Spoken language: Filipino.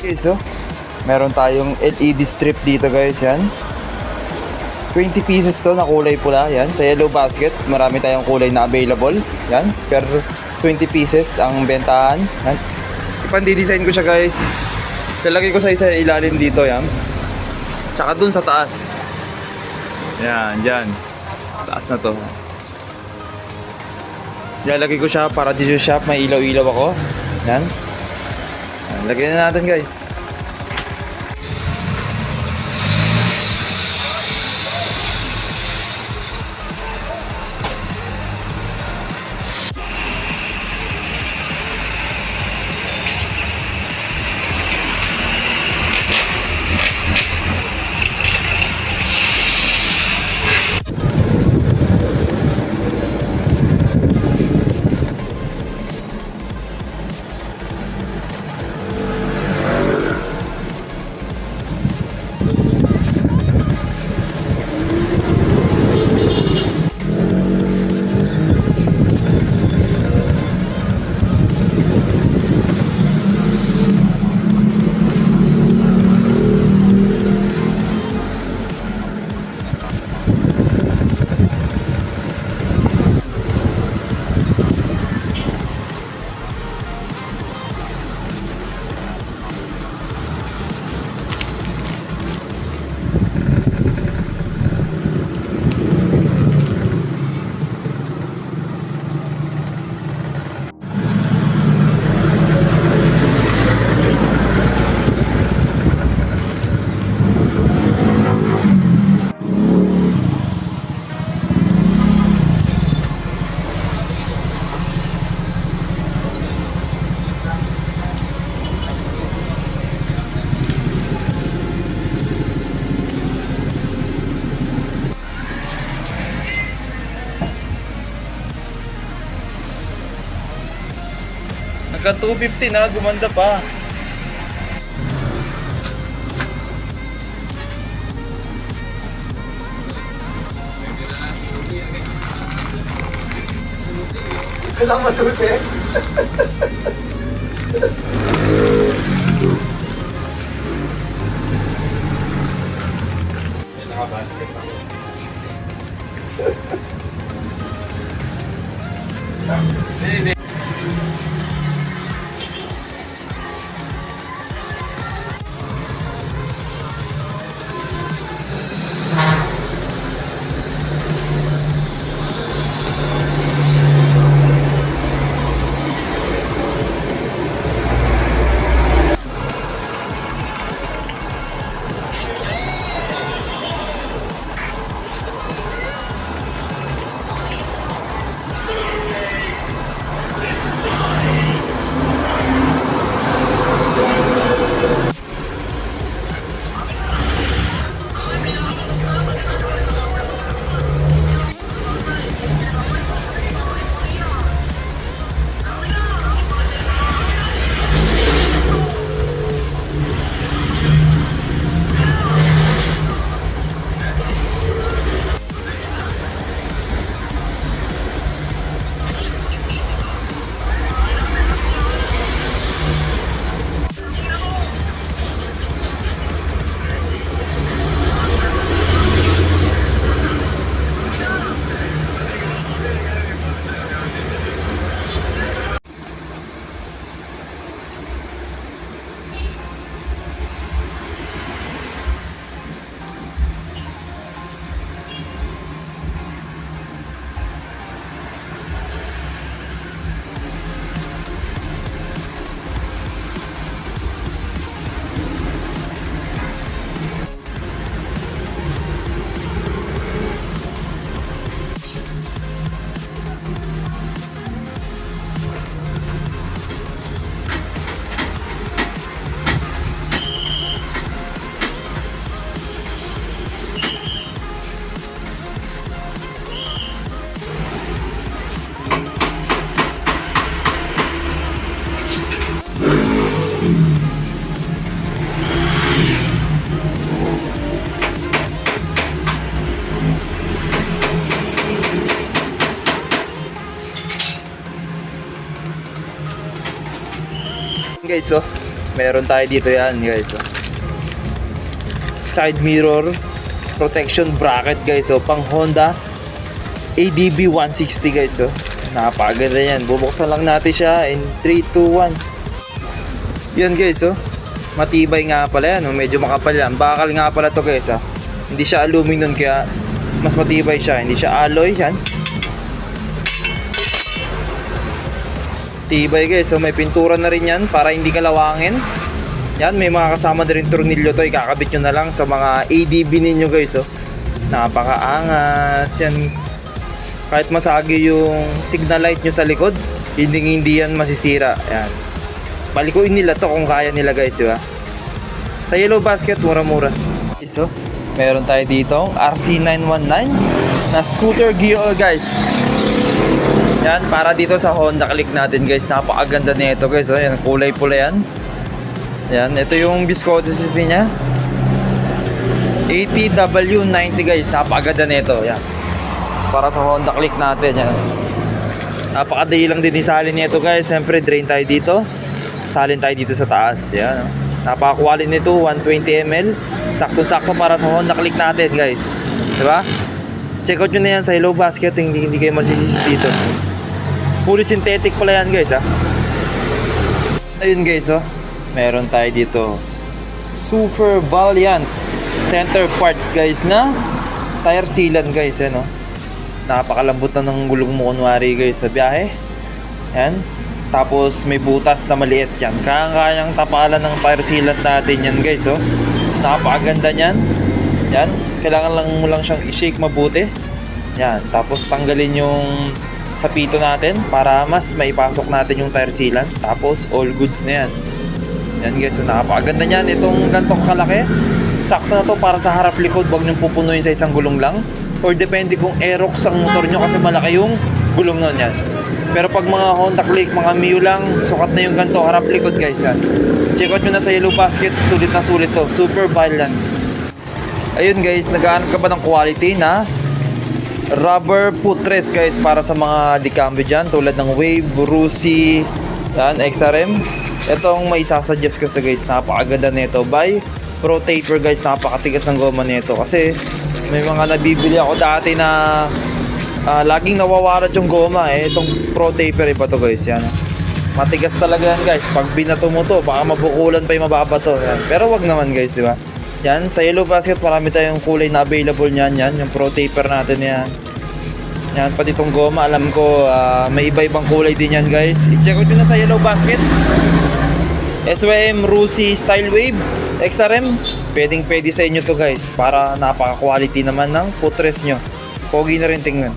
Guys, oh, meron tayong LED strip dito guys, yan. 20 pieces to na kulay pula, yan. Sa yellow basket, marami tayong kulay na available, yan. Per 20 pieces ang bentahan, yan. Ipandi-design ko siya guys. Lalagay ko sa ilalim dito, yan. Tsaka dun sa taas. Yan, dyan. Taas na to. Lalagay ko siya para dito shop, may ilaw-ilaw ako. Yan. Lagyan na natin guys. Nagka 250 na, gumanda pa. Kasama susi. May nakabasket ako. Hindi. Guys, oh, meron tayo dito yan guys. Oh. Side mirror protection bracket guys. Oh, pang Honda ADB 160 guys. Oh. Napakaganda yan. Bubuksan lang natin siya in 3, 2, 1. Yan guys. Oh. Matibay nga pala yan. Oh. Medyo makapal yan. Bakal nga pala to guys. Ah. Hindi siya aluminum kaya mas matibay siya. Hindi siya alloy yan. Tibay guys, so may pintura na rin yan para hindi kalawangin. Yan, may mga kasama na rin tornilyo to, ikakabit nyo na lang sa mga ADB ninyo guys. So, napakaangas yan. Kahit masagi yung signal light nyo sa likod, hindi yan masisira. Yan, palikuin nila to kung kaya nila guys, di ba? Sa Yellow Basket, mura-mura. So, meron tayo dito RC919 na scooter gear guys. Yan, para dito sa Honda Click natin guys. Napakaganda nito guys. Oh, yan, kulay pula yan. Yan, ito yung viscosity niya. 80W90 guys. Napakaganda nito. Yan. Para sa Honda Click natin. Yan. Napakadali lang din isalin nito guys. Siyempre, drain tayo dito. Salin tayo dito sa taas. Yan. Napaka-quality nito. 120ml. Sakto-sakto para sa Honda Click natin guys. Diba? Check out nyo na yan sa Yellow Basket. Hindi kayo masisisi dito. Fully synthetic pala yan guys, ha. Ayun guys, oh. Meron tayo dito Super Valiant center parts guys na tire sealant guys, yan, oh. Napakalambot na ng gulong mo kunwari guys sa biyahe. Yan. Tapos may butas na maliit yan. Kayang tapalan ng tire sealant natin yan guys, oh. Napakaganda niyan. Yan. Kailangan lang mo lang siyang i-shake mabuti. Yan. Tapos tanggalin yung sapito natin para mas maipasok natin yung tire sealant. Tapos all goods na yan. Yan guys, so napakaganda niyan. Itong gantong kalaki, sakto na to para sa harap likod. Huwag niyong pupunuin sa isang gulong lang. Or depende kung Aerox ang motor nyo kasi malaki yung gulong nun yan. Pero pag mga Honda Click, mga Mio lang, sukat na yung ganto harap likod guys. Yan. Check out nyo na sa Yellow Basket. Sulit na sulit to. Super Valiant. Ayun guys, naghahanap ka ba ng quality na rubber footrest guys para sa mga dicambio dyan tulad ng Wave, Rusi, yan, XRM. Itong may isasuggest ko sa guys, napakaganda nito by Pro Taper guys. Napakatigas ng goma nito kasi may mga nabibili ako dati na laging nawawarat yung goma. Itong Pro Taper iba to guys, yan. Matigas talaga yan guys. Pag binato mo to, baka mabukulan pa yung mababa to, yan. Pero wag naman guys, di ba? Yan, sa Yellow Basket marami tayong kulay na available niyan. Yan, yung Pro Taper natin yan. Yan, pati itong goma, alam ko may iba-ibang kulay din yan guys. I-check out nyo na sa Yellow Basket. SYM, Rusi, Style Wave, XRM. Pwedeng pwede sa inyo to guys. Para napaka-quality naman ng footrest nyo. Pogi na rin tingnan.